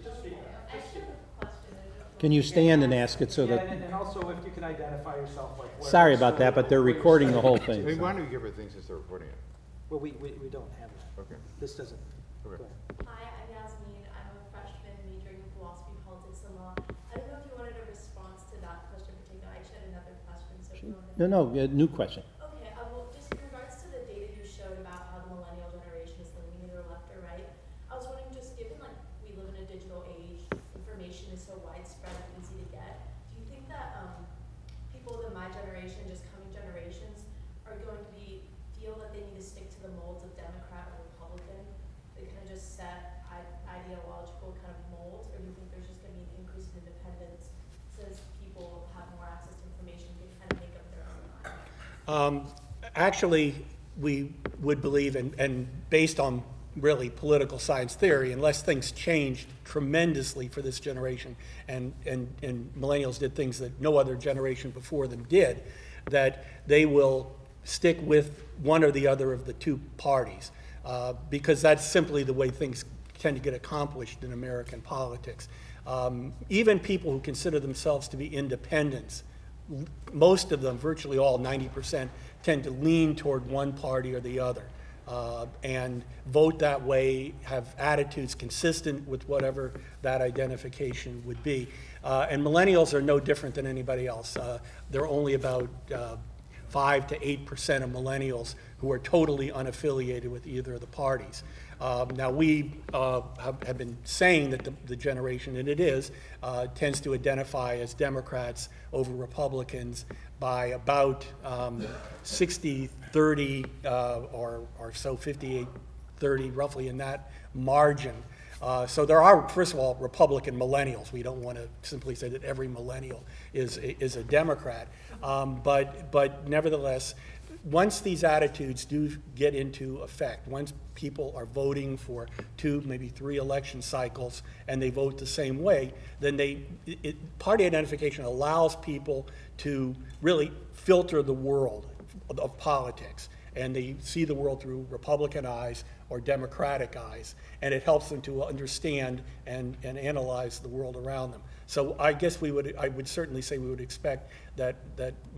Can you stand and ask it so that... And also if you can identify yourself, like... Sorry about that, but they're recording the whole thing. I mean, why don't you give her things since they're recording it? Well, we don't have that. Okay. This doesn't. Okay. Go ahead. Hi, I'm Yasmin. I'm a freshman majoring in philosophy, politics, and law. I don't know if you wanted a response to that question in particular. I actually had another question. So if you wanted... No, new question. Okay, well, just in regards to the data you showed about how the millennial generation is leaning either left or right, I was wondering, just given like we live in a digital age, information is so widespread and easy to get, do you think that people in my generation, just coming generations, are going to feel that they need to stick to the molds of Democrat or Republican? They kind of just set ideological kind of molds, or do you think there's just going to be an increase in independence since people have more access to information, they kind of make up their own mind? Actually, we would believe, and based on really political science theory, unless things changed tremendously for this generation, and millennials did things that no other generation before them did, that they will stick with one or the other of the two parties, because that's simply the way things tend to get accomplished in American politics. Even people who consider themselves to be independents most of them, virtually all, 90%, tend to lean toward one party or the other. And vote that way, have attitudes consistent with whatever that identification would be. And millennials are no different than anybody else. There are only about 5 to 8% of millennials who are totally unaffiliated with either of the parties. Now, we have been saying that the generation, and it is, tends to identify as Democrats over Republicans by about 60-30 or so, 58-30, roughly in that margin. So there are, first of all, Republican millennials. We don't want to simply say that every millennial is a Democrat. But nevertheless, once these attitudes do get into effect, once people are voting for 2, maybe 3 election cycles, and they vote the same way, then party identification allows people to really filter the world of politics. And they see the world through Republican eyes or Democratic eyes, and it helps them to understand and analyze the world around them. So I guess I would certainly say we would expect that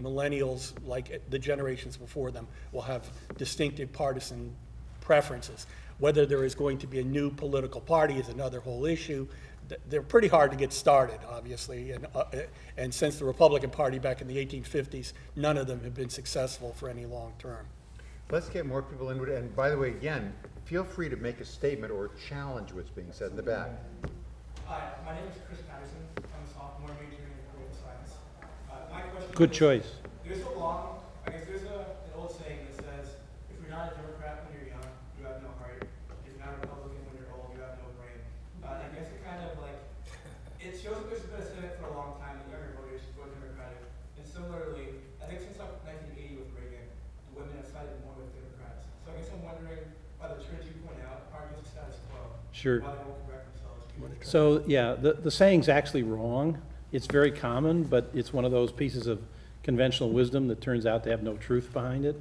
millennials, like the generations before them, will have distinctive partisan preferences. Whether there is going to be a new political party is another whole issue. They're pretty hard to get started, obviously, and since the Republican Party back in the 1850s, none of them have been successful for any long term. Let's get more people into it. And by the way, again, feel free to make a statement or challenge what's being said in the back. Hi, my name is Partisan. I'm a sophomore majoring in political science. My question Good choice. There's an old saying that says, if you're not a Democrat when you're young, you have no heart. If you're not a Republican when you're old, you have no brain. I guess it kind of like, it shows that there's been a Senate for a long time, and younger voters vote Democratic. And similarly, I think since 1980 with Reagan, the women have sided more with Democrats. So I guess I'm wondering, by the trends you point out, aren't just the status quo? Sure. Why they won't correct themselves? So, yeah, the saying's actually wrong. It's very common, but it's one of those pieces of conventional wisdom that turns out to have no truth behind it.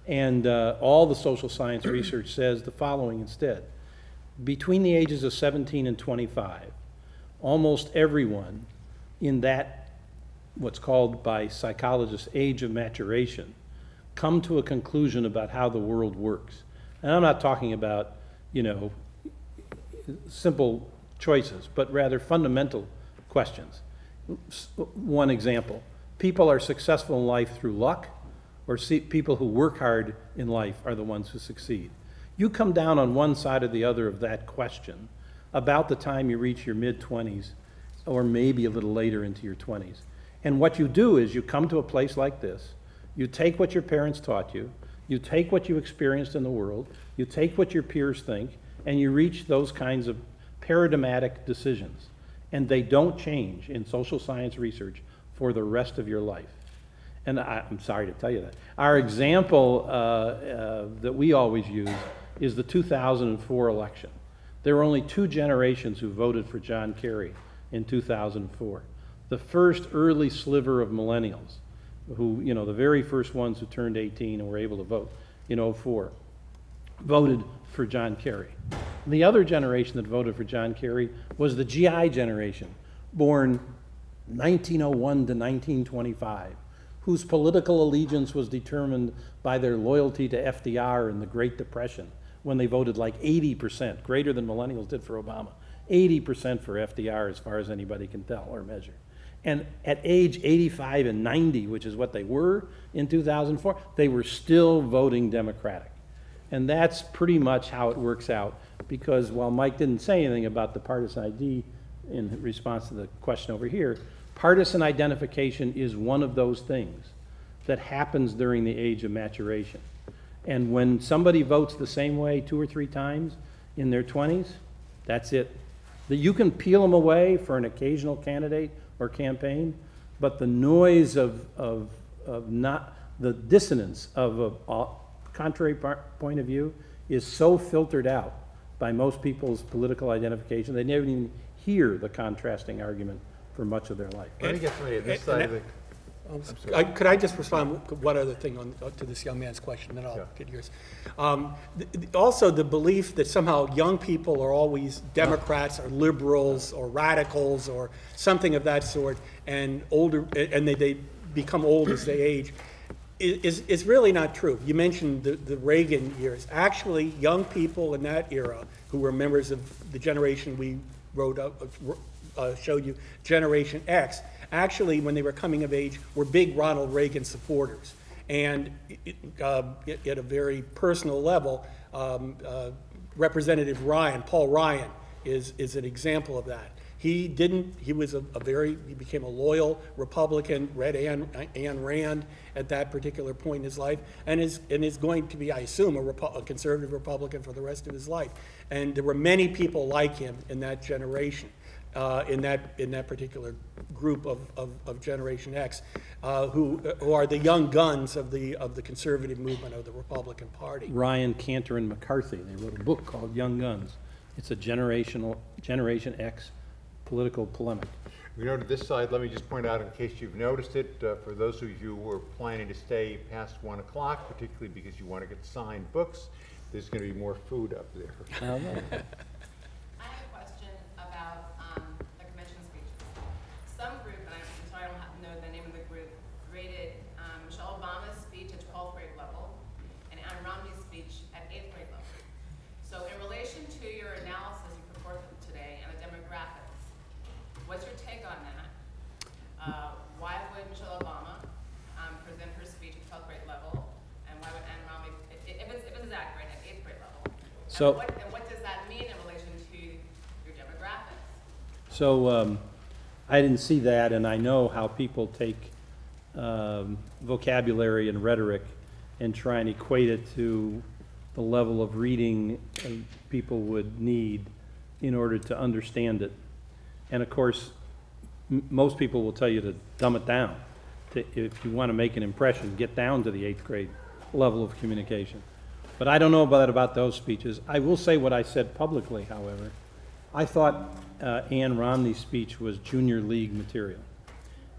And all the social science research says the following instead. Between the ages of 17 and 25, almost everyone in that, what's called by psychologists, age of maturation, come to a conclusion about how the world works. And I'm not talking about, simple choices, but rather fundamental questions. One example, people are successful in life through luck, or people who work hard in life are the ones who succeed. You come down on one side or the other of that question about the time you reach your mid-20s, or maybe a little later into your 20s. And what you do is you come to a place like this, you take what your parents taught you, you take what you experienced in the world, you take what your peers think, and you reach those kinds of paradigmatic decisions. And they don't change in social science research for the rest of your life. And I'm sorry to tell you that. Our example that we always use is the 2004 election. There were only 2 generations who voted for John Kerry in 2004. The first early sliver of millennials, who, the very first ones who turned 18 and were able to vote in 2004, voted for John Kerry. The other generation that voted for John Kerry was the GI generation, born 1901 to 1925, whose political allegiance was determined by their loyalty to FDR in the Great Depression, when they voted like 80%, greater than millennials did for Obama, 80% for FDR as far as anybody can tell or measure. And at age 85 and 90, which is what they were in 2004, they were still voting Democratic. And that's pretty much how it works out, because while Mike didn't say anything about the partisan ID in response to the question over here, partisan identification is one of those things that happens during the age of maturation. And when somebody votes the same way 2 or 3 times in their 20s, that's it. You can peel them away for an occasional candidate or campaign, but the noise of not the dissonance of a contrary point of view is so filtered out by most people's political identification, they never even hear the contrasting argument for much of their life. Let me get somebody on this side of the... Could I just respond one other thing to this young man's question, then I'll get yours. Also, the belief that somehow young people are always Democrats or liberals or radicals or something of that sort, and older, and they become old as they age is really not true. You mentioned the Reagan years. Actually, young people in that era who were members of the generation we showed you, Generation X, actually, when they were coming of age, were big Ronald Reagan supporters. And at a very personal level, Representative Paul Ryan, is an example of that. He became a loyal Republican, read Ayn Rand at that particular point in his life, and is going to be, I assume, a conservative Republican for the rest of his life. And there were many people like him in that generation, in that particular group of Generation X, who are the young guns of the conservative movement of the Republican Party. Ryan, Cantor, and McCarthy, they wrote a book called Young Guns. It's a Generation X political polemic. We go to this side. Let me just point out, in case you've noticed it, for those of you who are planning to stay past 1 o'clock, particularly because you want to get signed books, there's going to be more food up there. I have a question about the convention speeches. Some group, and I'm sorry I don't know the name of the group, rated Michelle Obama's speech at 12th grade level and Anne Romney's speech at 8th grade level. So in relation to your analysis you put forth today and the demographics, what's your take on that? Why would Michelle Obama present her speech at 12th grade level, and why would Anne Romney, if it's accurate, at 8th grade level? So, and what does that mean in relation to your demographics? So I didn't see that, and I know how people take vocabulary and rhetoric and try and equate it to the level of reading people would need in order to understand it. And of course, most people will tell you to dumb it down. If you want to make an impression, get down to the 8th grade level of communication. But I don't know about those speeches. I will say what I said publicly, however. I thought Anne Romney's speech was junior league material,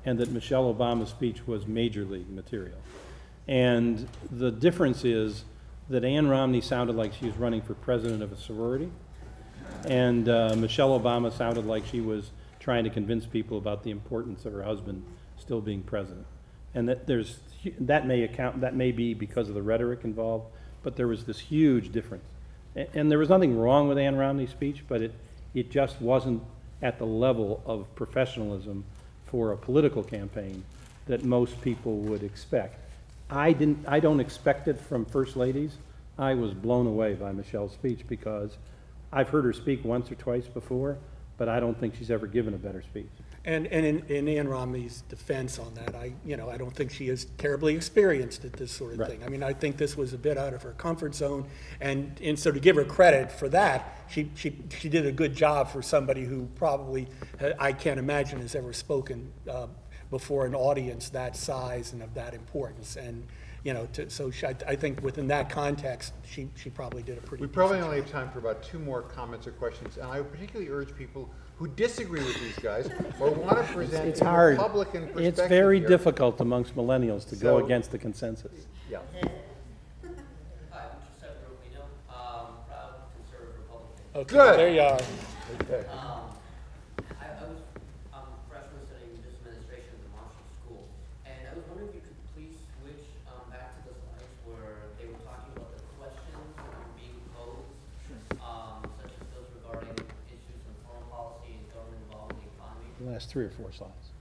and that Michelle Obama's speech was major league material. And the difference is that Anne Romney sounded like she was running for president of a sorority, and Michelle Obama sounded like she was trying to convince people about the importance of her husband still being president. And that may be because of the rhetoric involved, but there was this huge difference. And there was nothing wrong with Anne Romney's speech, but it just wasn't at the level of professionalism for a political campaign that most people would expect. I don't expect it from First Ladies. I was blown away by Michelle's speech because I've heard her speak once or twice before, but I don't think she's ever given a better speech. And in Anne Romney's defense on that, I don't think she is terribly experienced at this sort of thing. I mean, I think this was a bit out of her comfort zone, and so to give her credit for that, she did a good job for somebody who probably, I can't imagine, has ever spoken before an audience that size and of that importance. And I think within that context, she probably did a pretty. We probably only have time for about 2 more comments or questions, and I would particularly urge people who disagree with these guys or want to present It's a hard. Republican perspective. It's very here. difficult amongst millennials to go against the consensus. Yeah. Hi, I'm Geoffrey Cowan, proud conservative Republican. Okay, Good. there you are. Okay. I'm a freshman studying business administration at the Marshall School, and I was wondering if you could please switch back to the slides where they were talking about the questions that were being posed, such as those regarding issues in foreign policy and government involvement in the economy. The last 3 or 4 slides.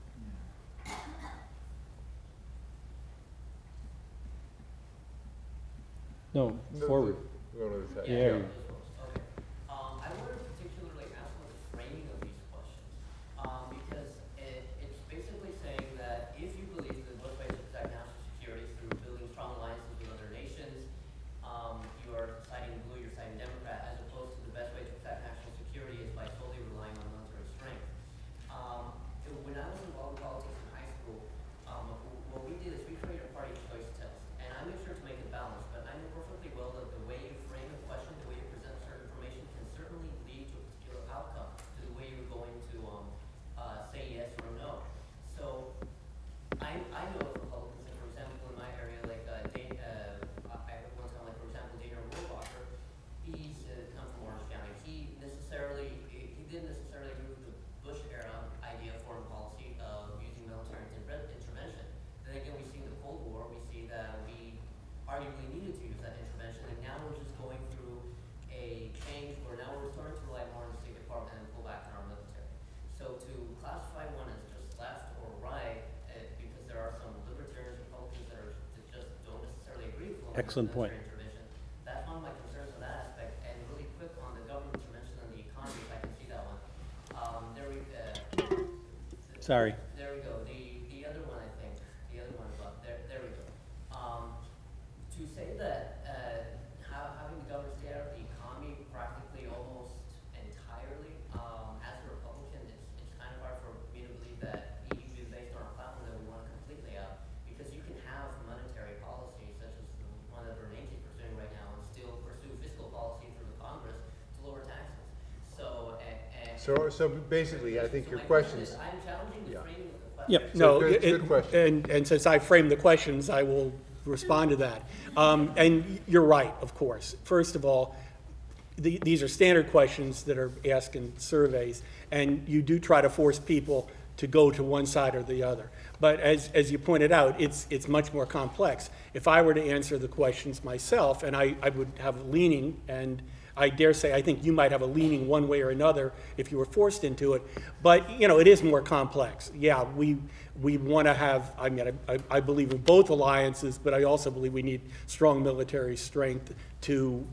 No, forward. Go to the side. Yeah. Okay. I wanted to particularly ask about the framing of these questions, because it's basically saying that if you believe that the best way to protect national security is through building strong alliances with other nations, you are citing blue, you're citing Democrat, as opposed to the best way to protect national security is by solely relying on military strength. When I was involved in politics in high school, what we did is we created a party choice test, and I made sure to make it balanced, but I know perfectly well that the way you frame a question, the way you Excellent point. Tradition. That's one of my concerns on that aspect. And really quick on the government you mentioned and the economy, if I can see that one. Sorry. There we go. The other one, I think. The other one above. There we go. To say that having the government stay out of the economy practically almost entirely, as a Republican, it's kind of hard for me to believe that EU, based on a platform that we want completely out, because you can have monetary policies such as the one that Bernie is pursuing right now, and still pursue fiscal policy through the Congress to lower taxes. So basically, I think your questions. I'm challenging the framing of the question. Yep. No, good question. and since I framed the questions, I will respond to that. And you're right, of course. First of all, these are standard questions that are asked in surveys, and you do try to force people to go to one side or the other. But as you pointed out, it's much more complex. If I were to answer the questions myself, and I would have a leaning, and I dare say I think you might have a leaning one way or another if you were forced into it, but it is more complex. Yeah, we want to have, I believe in both alliances, but I also believe we need strong military strength to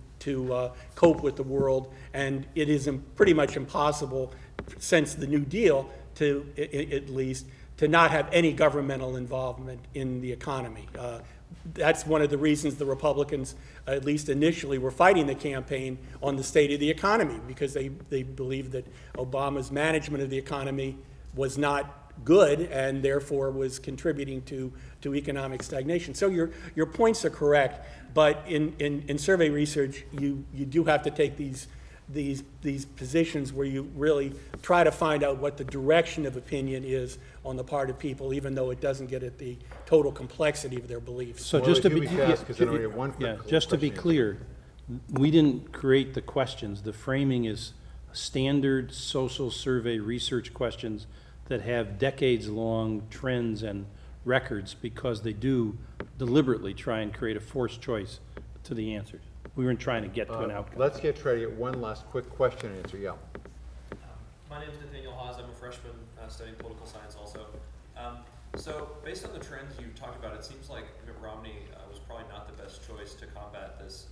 cope with the world, and it is pretty much impossible since the New Deal, at least, to not have any governmental involvement in the economy. That's one of the reasons the Republicans, at least initially, were fighting the campaign on the state of the economy, because they believed that Obama's management of the economy was not good and therefore was contributing to economic stagnation. So your points are correct, but in survey research, you do have to take these positions where you really try to find out what the direction of opinion is on the part of people, even though it doesn't get at the total complexity of their beliefs. So just to be just to be clear, we didn't create the questions. The framing is standard social survey research questions that have decades-long trends and records, because they do deliberately try and create a forced choice to the answers. We weren't trying to get to an outcome. Let's get ready to get one last quick question and answer. Yeah. My name is Nathaniel Hais. I'm a freshman studying political science also. So based on the trends you talked about, it seems like Mitt Romney was probably not the best choice to combat this,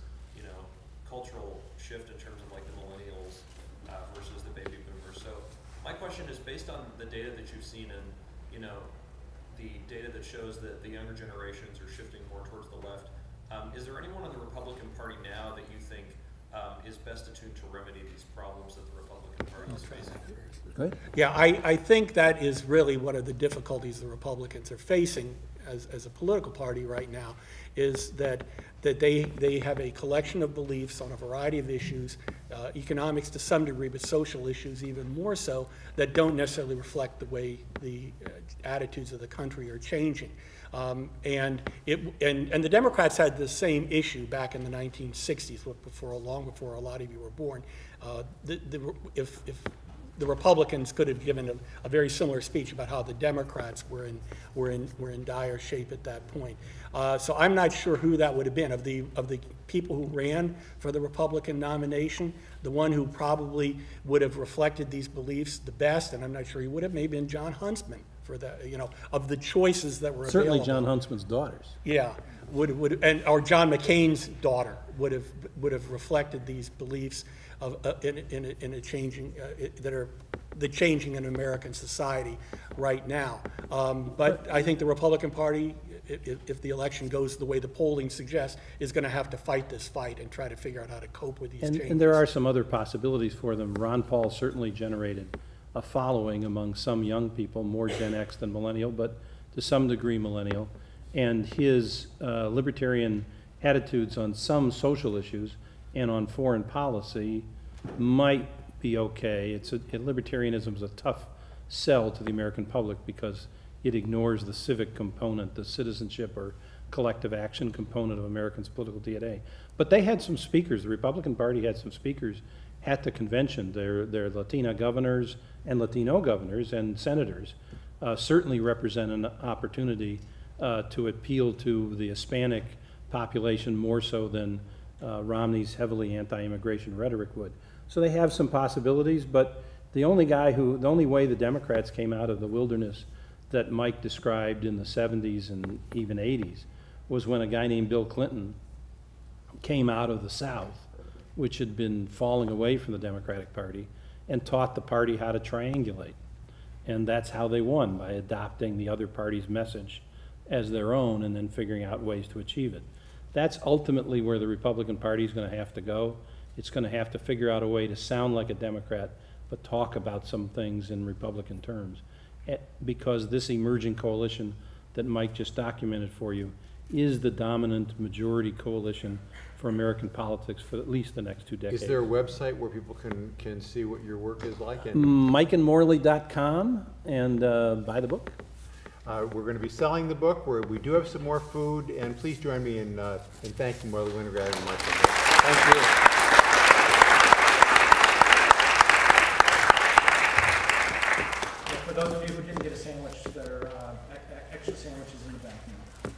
cultural shift in terms of like the millennials versus the baby boomers. So my question is, based on the data that you've seen and, the data that shows that the younger generations are shifting more towards the left, is there anyone in the Republican Party now that you think is best attuned to remedy these problems that the Republican Party is facing? Good. Yeah, I think that is really one of the difficulties the Republicans are facing as a political party right now, is that they have a collection of beliefs on a variety of issues, economics to some degree, but social issues even more so, that don't necessarily reflect the way the attitudes of the country are changing. And the Democrats had the same issue back in the 1960s, long before a lot of you were born. If the Republicans could have given a very similar speech about how the Democrats were in dire shape at that point. So I'm not sure who that would have been. Of the people who ran for the Republican nomination, the one who probably would have reflected these beliefs the best, and I'm not sure he would have, maybe been John Huntsman. For that, of the choices that were certainly available. John Huntsman's daughters. Yeah, or John McCain's daughter would have reflected these beliefs in a changing that are the changing in American society right now. But I think the Republican Party, if the election goes the way the polling suggests, is going to have to fight this fight and try to figure out how to cope with these changes. And there are some other possibilities for them. Ron Paul certainly generated a following among some young people, more Gen X than Millennial, but to some degree Millennial. And his libertarian attitudes on some social issues and on foreign policy might be okay. Libertarianism is a tough sell to the American public because it ignores the civic component, the citizenship or collective action component of Americans' political DNA. But they had some speakers. The Republican Party had some speakers at the convention. Their Latina governors and Latino governors and senators certainly represent an opportunity to appeal to the Hispanic population more so than Romney's heavily anti-immigration rhetoric would. So they have some possibilities, but the only way the Democrats came out of the wilderness that Mike described in the 70s and even 80s was when a guy named Bill Clinton came out of the South, which had been falling away from the Democratic Party, and taught the party how to triangulate. And that's how they won, by adopting the other party's message as their own and then figuring out ways to achieve it. That's ultimately where the Republican Party is going to have to go. It's going to have to figure out a way to sound like a Democrat, but talk about some things in Republican terms. Because this emerging coalition that Mike just documented for you is the dominant majority coalition for American politics for at least the next 2 decades. Is there a website where people can see what your work is like? And MikeandMorley.com, and buy the book. we're going to be selling the book. We do have some more food, and please join me in thanking Morley, Winograd and Mike. Thank you. For those of you who didn't get a sandwich, there are extra sandwiches in the back now.